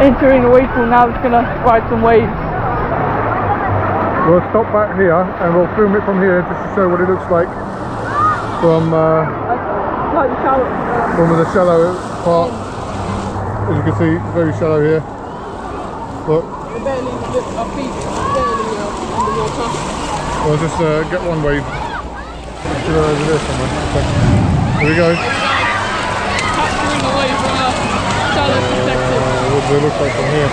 entering the wave pool. Now it's gonna ride some waves. We'll stop back here and we'll film it from here just to show what it looks like from Like the shallow. from the shallow part. As you can see, it's very shallow here. Look. We're barely our feet barely underwater. We'll just get one wave. Let's go over there somewhere. Okay. Here we go. Capturing the wave from a shallow perspective. What does it look like from here?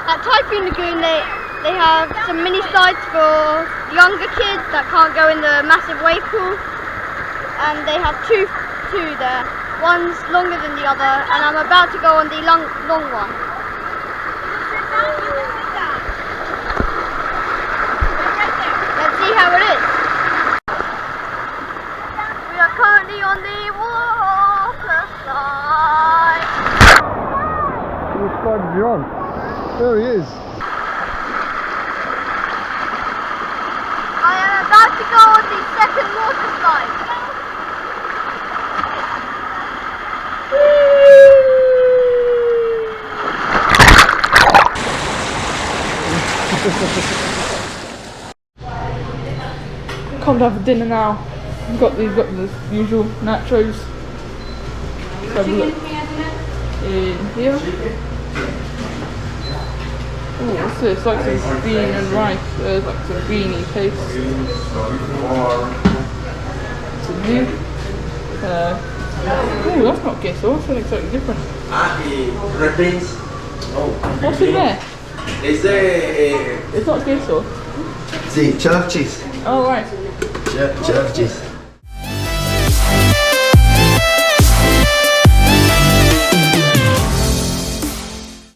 At Typhoon Lagoon they have some mini slides for younger kids that can't go in the massive wave pool, and they have two there. One's longer than the other, and I'm about to go on the long one. Let's see how it is. We are currently on the water slide. What slide is he on? There he is. I am about to go on the second water slide. Come to have dinner now. We've got the usual nachos. Have a look. In here. Oh, what's this? Like some bean and rice. There's like some beanie paste. Some here. Oh, that's not queso. That's something slightly different. Red beans. What's in there? It's It's not queso. sì, cheddar cheese. Oh, right. Cheddar cheese.